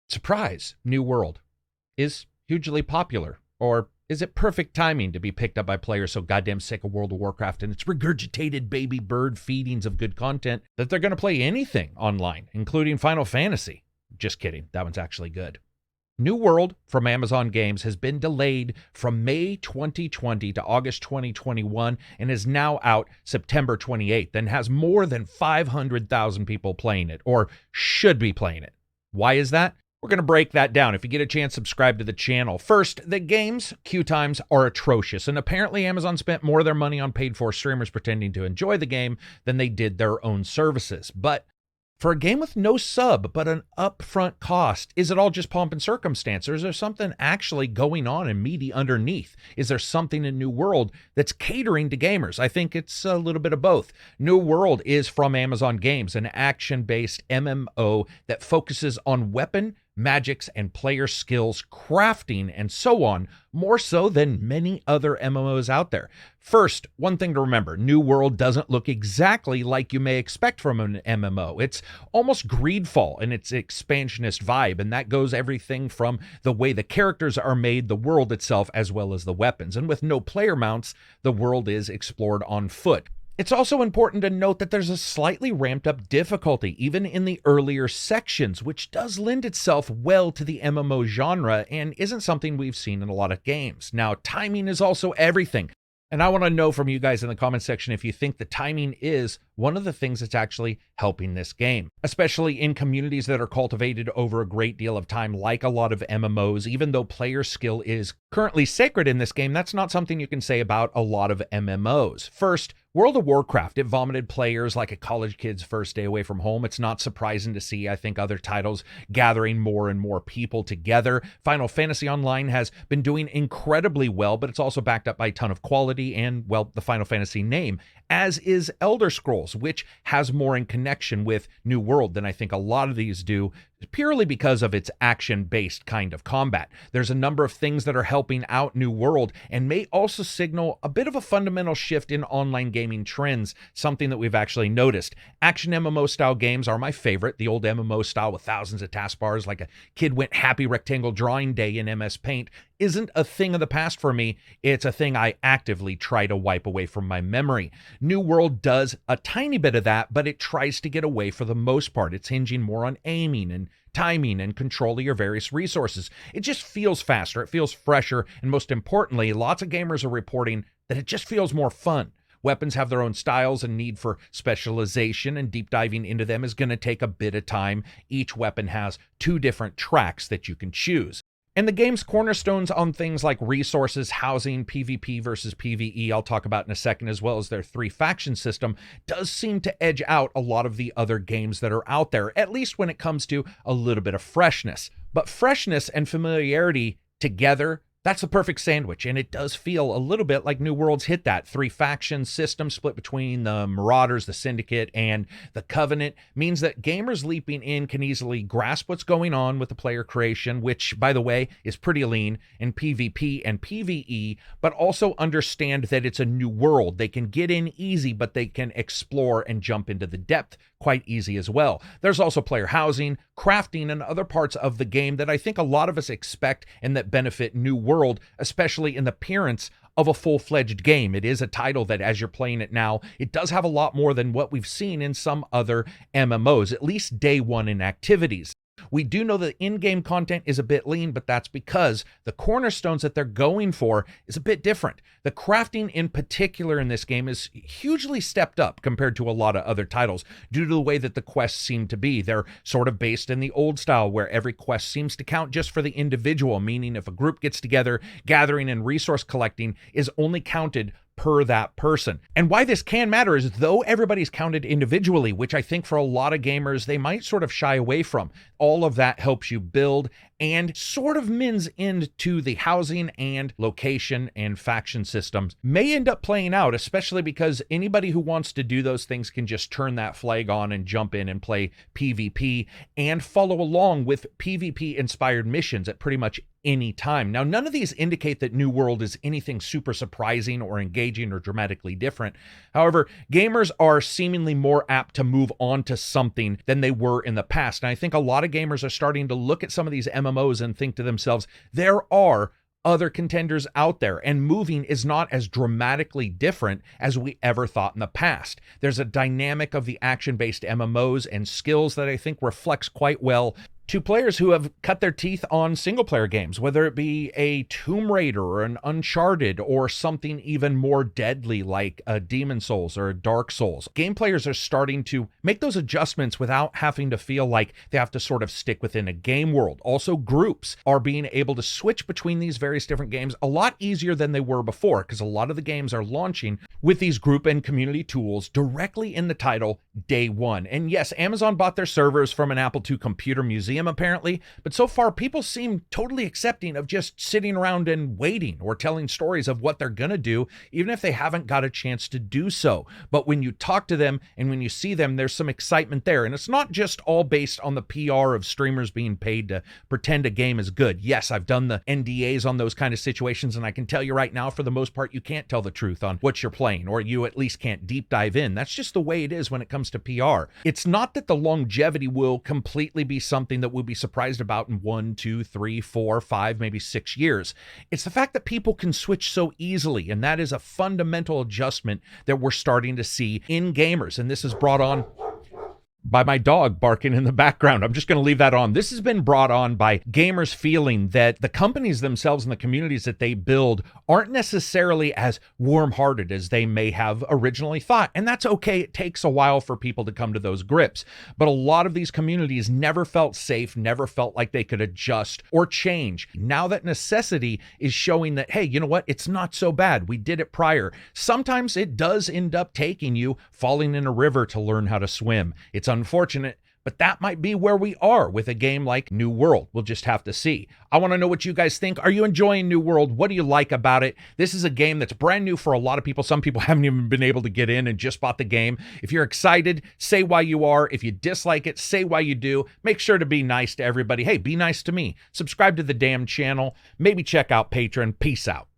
Surprise, New World is hugely popular. Or is it perfect timing to be picked up by players so goddamn sick of World of Warcraft and its regurgitated baby bird feedings of good content that they're going to play anything online, including Final Fantasy? Just kidding. That one's actually good. New World from Amazon Games has been delayed from May 2020 to August 2021 and is now out September 28th and has more than 500,000 people playing it, or should be playing it. Why is that? We're going to break that down. If you get a chance, subscribe to the channel. First, the game's queue times are atrocious, and apparently Amazon spent more of their money on paid-for streamers pretending to enjoy the game than they did their own services. But for a game with no sub but an upfront cost, is it all just pomp and circumstance, or is there something actually going on and meaty underneath? Is there something in New World that's catering to gamers? I think it's a little bit of both. New World is from Amazon Games, an action-based MMO that focuses on weapon, magics, and player skills, crafting, and so on, more so than many other MMOs out there. First, one thing to remember, New World doesn't look exactly like you may expect from an MMO. It's almost Greedfall in its expansionist vibe, and that goes everything from the way the characters are made, the world itself, as well as the weapons. And with no player mounts, the world is explored on foot. It's also important to note that there's a slightly ramped up difficulty, even in the earlier sections, which does lend itself well to the MMO genre and isn't something we've seen in a lot of games. Now, timing is also everything. And I want to know from you guys in the comment section if you think the timing is one of the things that's actually helping this game, especially in communities that are cultivated over a great deal of time, like a lot of MMOs. Even though player skill is currently sacred in this game, that's not something you can say about a lot of MMOs. First, World of Warcraft, it vomited players like a college kid's first day away from home. It's not surprising to see, I think, other titles gathering more and more people together. Final Fantasy Online has been doing incredibly well, but it's also backed up by a ton of quality and, well, the Final Fantasy name, as is Elder Scrolls, which has more in connection with New World than I think a lot of these do, purely because of its action-based kind of combat. There's a number of things that are helping out New World and may also signal a bit of a fundamental shift in online gaming trends, something that we've actually noticed. Action MMO style games are my favorite, the old MMO style with thousands of taskbars like a kid went happy rectangle drawing day in MS Paint isn't a thing of the past for me. It's a thing I actively try to wipe away from my memory. New World does a tiny bit of that, but it tries to get away for the most part. It's hinging more on aiming and timing and control of your various resources. It just feels faster, it feels fresher, and most importantly, lots of gamers are reporting that it just feels more fun. Weapons have their own styles, and need for specialization and deep diving into them is going to take a bit of time. Each weapon has 2 different tracks that you can choose. And the game's cornerstones on things like resources, housing, PvP versus PvE, I'll talk about in a second, as well as their 3 faction system, does seem to edge out a lot of the other games that are out there, at least when it comes to a little bit of freshness. But freshness and familiarity together, that's the perfect sandwich, and it does feel a little bit like New World's hit that. 3 faction system split between the Marauders, the Syndicate, and the Covenant means that gamers leaping in can easily grasp what's going on with the player creation, which, by the way, is pretty lean in PvP and PvE, but also understand that it's a new world. They can get in easy, but they can explore and jump into the depth quite easy as well. There's also player housing, crafting, and other parts of the game that I think a lot of us expect and that benefit New World, especially in the appearance of a full-fledged game. It is a title that, as you're playing it now, it does have a lot more than what we've seen in some other MMOs, at least day one in activities. We do know that in-game content is a bit lean, but that's because the cornerstones that they're going for is a bit different. The crafting in particular in this game is hugely stepped up compared to a lot of other titles due to the way that the quests seem to be. They're sort of based in the old style where every quest seems to count just for the individual, meaning if a group gets together, gathering and resource collecting is only counted per that person. And why this can matter is though everybody's counted individually, which I think for a lot of gamers, they might sort of shy away from, all of that helps you build and sort of mends into the housing and location and faction systems may end up playing out, especially because anybody who wants to do those things can just turn that flag on and jump in and play PvP and follow along with PvP-inspired missions at pretty much any time. Now, none of these indicate that New World is anything super surprising or engaging or dramatically different. However, gamers are seemingly more apt to move on to something than they were in the past. And I think a lot of gamers are starting to look at some of these MMOs and think to themselves, there are other contenders out there, and moving is not as dramatically different as we ever thought in the past. There's a dynamic of the action-based MMOs and skills that I think reflects quite well to players who have cut their teeth on single-player games, whether it be a Tomb Raider or an Uncharted or something even more deadly like a Demon Souls or a Dark Souls. Game players are starting to make those adjustments without having to feel like they have to sort of stick within a game world. Also, groups are being able to switch between these various different games a lot easier than they were before, because a lot of the games are launching with these group and community tools directly in the title day one. And yes, Amazon bought their servers from an Apple II computer museum apparently, but so far people seem totally accepting of just sitting around and waiting or telling stories of what they're gonna do, even if they haven't got a chance to do so. But when you talk to them and when you see them, there's some excitement there. And it's not just all based on the PR of streamers being paid to pretend a game is good. Yes, I've done the NDAs on those kind of situations, and I can tell you right now, for the most part, you can't tell the truth on what you're playing, or you at least can't deep dive in. That's just the way it is when it comes to PR. It's not that the longevity will completely be something that we'll be surprised about in 1, 2, 3, 4, 5, maybe 6 years. It's the fact that people can switch so easily, and that is a fundamental adjustment that we're starting to see in gamers. And this is brought on by my dog barking in the background. I'm just going to leave that on. This has been brought on by gamers feeling that the companies themselves and the communities that they build aren't necessarily as warm-hearted as they may have originally thought. And that's okay. It takes a while for people to come to those grips. But a lot of these communities never felt safe, never felt like they could adjust or change. Now that necessity is showing that, hey, you know what? It's not so bad. We did it prior. Sometimes it does end up taking you falling in a river to learn how to swim. It's unfortunate, but that might be where we are with a game like New World. We'll just have to see. I want to know what you guys think. Are you enjoying New World? What do you like about it? This is a game that's brand new for a lot of people. Some people haven't even been able to get in and just bought the game. If you're excited, say why you are. If you dislike it, say why you do. Make sure to be nice to everybody. Hey, be nice to me. Subscribe to the damn channel. Maybe check out Patreon. Peace out.